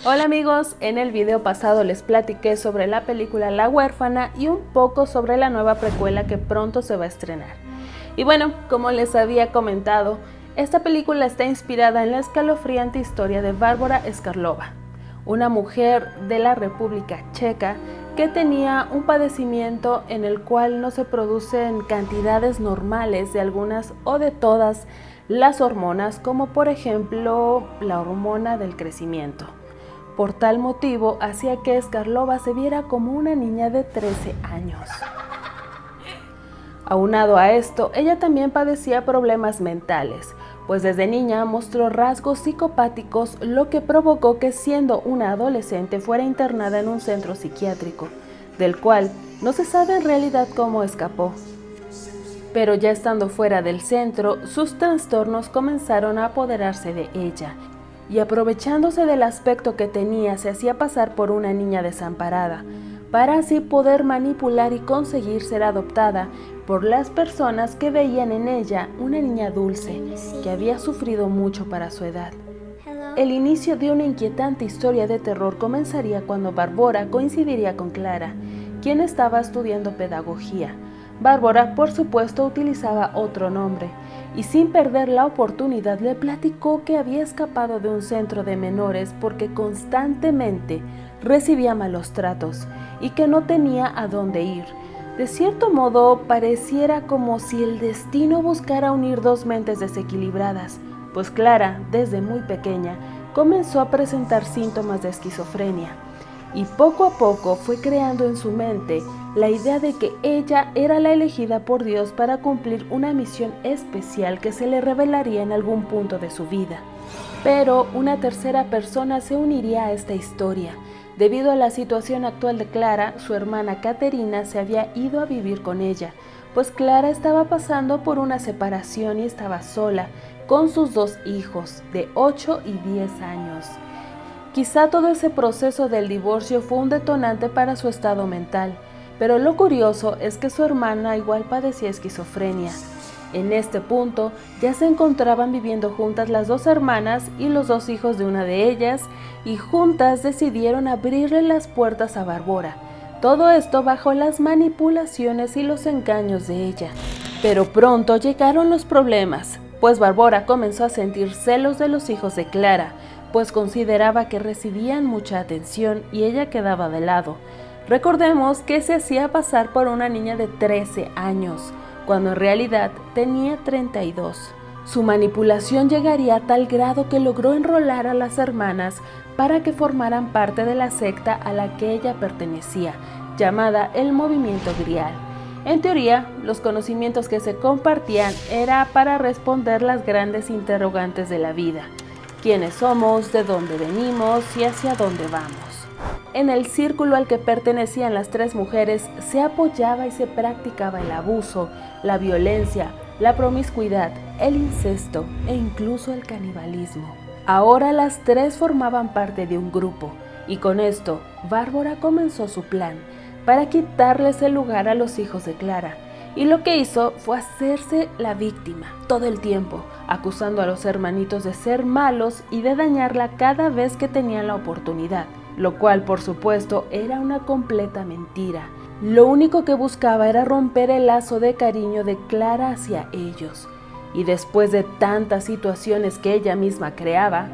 Hola amigos, en el video pasado les platiqué sobre la película La Huérfana y un poco sobre la nueva precuela que pronto se va a estrenar. Y bueno, como les había comentado, esta película está inspirada en la escalofriante historia de Bárbara Skarlova, una mujer de la República Checa que tenía un padecimiento en el cual no se producen cantidades normales de algunas o de todas las hormonas, como por ejemplo la hormona del crecimiento. Por tal motivo, hacía que Skarlova se viera como una niña de 13 años. Aunado a esto, ella también padecía problemas mentales, pues desde niña mostró rasgos psicopáticos, lo que provocó que siendo una adolescente fuera internada en un centro psiquiátrico, del cual no se sabe en realidad cómo escapó. Pero ya estando fuera del centro, sus trastornos comenzaron a apoderarse de ella, y aprovechándose del aspecto que tenía, se hacía pasar por una niña desamparada, para así poder manipular y conseguir ser adoptada por las personas que veían en ella una niña dulce, que había sufrido mucho para su edad. El inicio de una inquietante historia de terror comenzaría cuando Bárbara coincidiría con Clara, quien estaba estudiando pedagogía. Bárbara, por supuesto, utilizaba otro nombre, y sin perder la oportunidad le platicó que había escapado de un centro de menores porque constantemente recibía malos tratos y que no tenía a dónde ir. De cierto modo, pareciera como si el destino buscara unir dos mentes desequilibradas, pues Clara, desde muy pequeña, comenzó a presentar síntomas de esquizofrenia, y poco a poco fue creando en su mente la idea de que ella era la elegida por Dios para cumplir una misión especial que se le revelaría en algún punto de su vida. Pero una tercera persona se uniría a esta historia. Debido a la situación actual de Clara, su hermana Caterina se había ido a vivir con ella, pues Clara estaba pasando por una separación y estaba sola, con sus dos hijos, de 8 y 10 años. Quizá todo ese proceso del divorcio fue un detonante para su estado mental, pero lo curioso es que su hermana igual padecía esquizofrenia. En este punto ya se encontraban viviendo juntas las dos hermanas y los dos hijos de una de ellas, y juntas decidieron abrirle las puertas a Bárbara. Todo esto bajo las manipulaciones y los engaños de ella. Pero pronto llegaron los problemas, pues Bárbara comenzó a sentir celos de los hijos de Clara, pues consideraba que recibían mucha atención y ella quedaba de lado. Recordemos que se hacía pasar por una niña de 13 años, cuando en realidad tenía 32. Su manipulación llegaría a tal grado que logró enrolar a las hermanas para que formaran parte de la secta a la que ella pertenecía, llamada el Movimiento Grial. En teoría, los conocimientos que se compartían era para responder las grandes interrogantes de la vida: quiénes somos, de dónde venimos y hacia dónde vamos. En el círculo al que pertenecían las tres mujeres se apoyaba y se practicaba el abuso, la violencia, la promiscuidad, el incesto e incluso el canibalismo. Ahora las tres formaban parte de un grupo, y con esto Bárbara comenzó su plan para quitarles el lugar a los hijos de Clara. Y lo que hizo fue hacerse la víctima todo el tiempo, acusando a los hermanitos de ser malos y de dañarla cada vez que tenían la oportunidad, lo cual por supuesto era una completa mentira. Lo único que buscaba era romper el lazo de cariño de Clara hacia ellos, y después de tantas situaciones que ella misma creaba,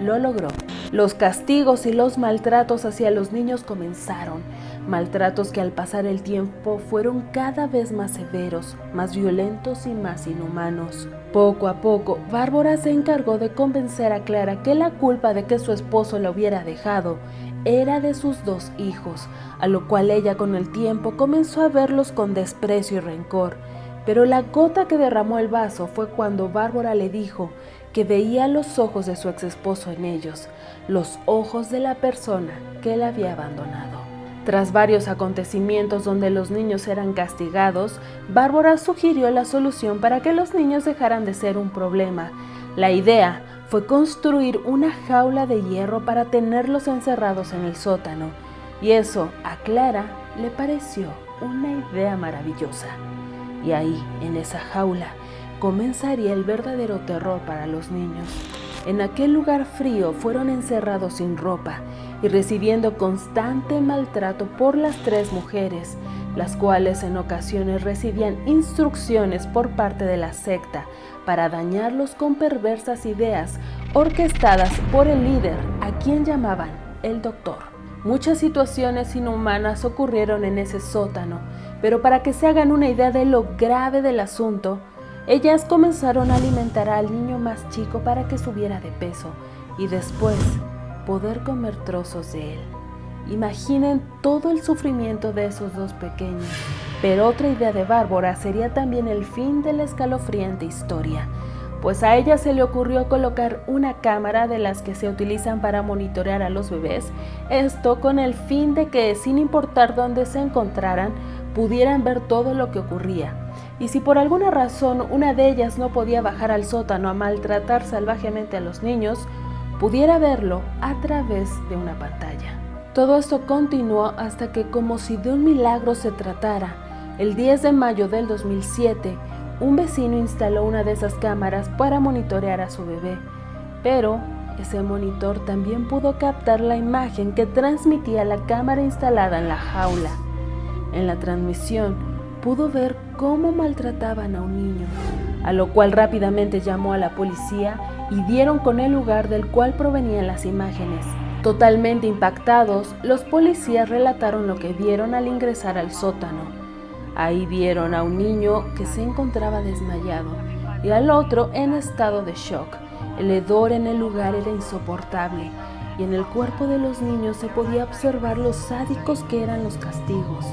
lo logró. Los castigos y los maltratos hacia los niños comenzaron, maltratos que al pasar el tiempo fueron cada vez más severos, más violentos y más inhumanos. Poco a poco, Bárbara se encargó de convencer a Clara que la culpa de que su esposo la hubiera dejado era de sus dos hijos, a lo cual ella con el tiempo comenzó a verlos con desprecio y rencor. Pero la gota que derramó el vaso fue cuando Bárbara le dijo que veía los ojos de su exesposo en ellos, los ojos de la persona que la había abandonado. Tras varios acontecimientos donde los niños eran castigados, Bárbara sugirió la solución para que los niños dejaran de ser un problema. La idea fue construir una jaula de hierro para tenerlos encerrados en el sótano, y eso a Clara le pareció una idea maravillosa. Y ahí, en esa jaula, comenzaría el verdadero terror para los niños. en aquel lugar frío fueron encerrados sin ropa y recibiendo constante maltrato por las 3 mujeres, las cuales en ocasiones recibían instrucciones por parte de la secta para dañarlos con perversas ideas orquestadas por el líder, a quien llamaban el Doctor. Muchas situaciones inhumanas ocurrieron en ese sótano, pero para que se hagan una idea de lo grave del asunto, ellas comenzaron a alimentar al niño más chico para que subiera de peso y después poder comer trozos de él. Imaginen todo el sufrimiento de esos 2 pequeños, pero otra idea de Bárbara sería también el fin de la escalofriante historia, pues a ella se le ocurrió colocar una cámara de las que se utilizan para monitorear a los bebés, esto con el fin de que, sin importar dónde se encontraran, pudieran ver todo lo que ocurría. Y si por alguna razón una de ellas no podía bajar al sótano a maltratar salvajemente a los niños, pudiera verlo a través de una pantalla. Todo esto continuó hasta que, como si de un milagro se tratara, el 10 de mayo del 2007, un vecino instaló una de esas cámaras para monitorear a su bebé, pero ese monitor también pudo captar la imagen que transmitía la cámara instalada en la jaula. En la transmisión pudo ver cómo maltrataban a un niño, a lo cual rápidamente llamó a la policía y dieron con el lugar del cual provenían las imágenes. Totalmente impactados, los policías relataron lo que vieron al ingresar al sótano. Ahí vieron a un niño que se encontraba desmayado y al otro en estado de shock. El hedor en el lugar era insoportable y en el cuerpo de los niños se podía observar lo sádicos que eran los castigos.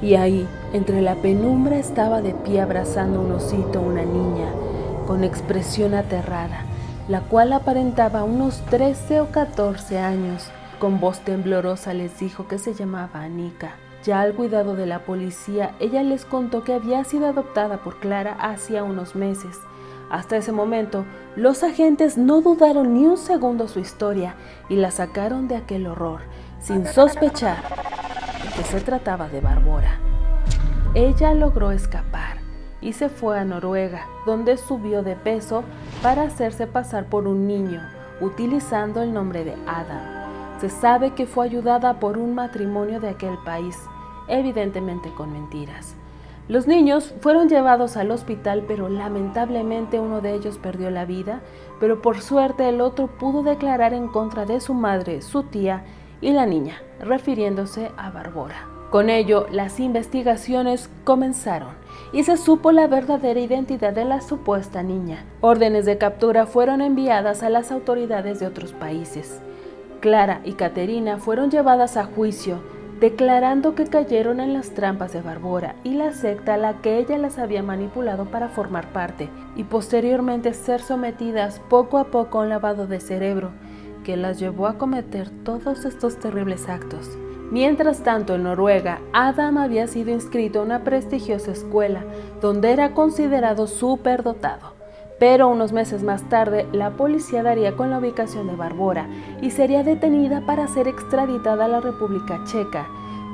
Y ahí, entre la penumbra, estaba de pie abrazando un osito una niña, con expresión aterrada, la cual aparentaba unos 13 o 14 años. Con voz temblorosa les dijo que se llamaba Anika. Ya al cuidado de la policía, ella les contó que había sido adoptada por Clara hacía unos meses. Hasta ese momento, los agentes no dudaron ni un segundo su historia y la sacaron de aquel horror, sin sospechar que se trataba de Bárbara. Ella logró escapar y se fue a Noruega, donde subió de peso para hacerse pasar por un niño, utilizando el nombre de Adam. Se sabe que fue ayudada por un matrimonio de aquel país, evidentemente con mentiras. Los niños fueron llevados al hospital, pero lamentablemente uno de ellos perdió la vida, pero por suerte el otro pudo declarar en contra de su madre, su tía y la niña, refiriéndose a Bárbara. Con ello, las investigaciones comenzaron y se supo la verdadera identidad de la supuesta niña. Órdenes de captura fueron enviadas a las autoridades de otros países. Clara y Caterina fueron llevadas a juicio, declarando que cayeron en las trampas de Bárbara y la secta a la que ella las había manipulado para formar parte, y posteriormente ser sometidas poco a poco a un lavado de cerebro, que las llevó a cometer todos estos terribles actos. Mientras tanto, en Noruega, Adam había sido inscrito a una prestigiosa escuela, donde era considerado superdotado. Pero unos meses más tarde, la policía daría con la ubicación de Bárbara y sería detenida para ser extraditada a la República Checa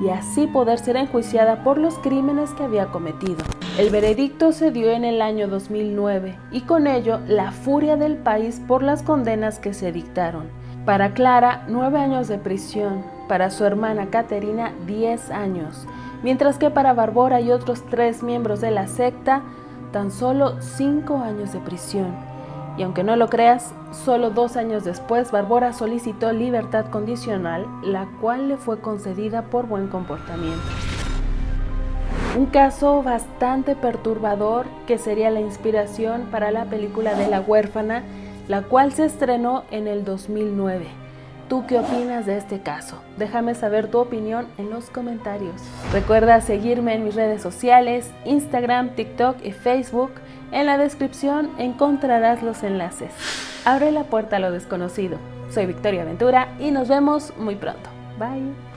y así poder ser enjuiciada por los crímenes que había cometido. El veredicto se dio en el año 2009 y con ello la furia del país por las condenas que se dictaron. Para Clara, 9 años de prisión, para su hermana Caterina, 10 años, mientras que para Bárbara y otros 3 miembros de la secta, tan solo 5 años de prisión. Y aunque no lo creas, solo 2 años después, Bárbara solicitó libertad condicional, la cual le fue concedida por buen comportamiento. Un caso bastante perturbador que sería la inspiración para la película de La huérfana, la cual se estrenó en el 2009. ¿Tú qué opinas de este caso? Déjame saber tu opinión en los comentarios. Recuerda seguirme en mis redes sociales, Instagram, TikTok y Facebook. En la descripción encontrarás los enlaces. Abre la puerta a lo desconocido. Soy Victoria Ventura y nos vemos muy pronto. Bye.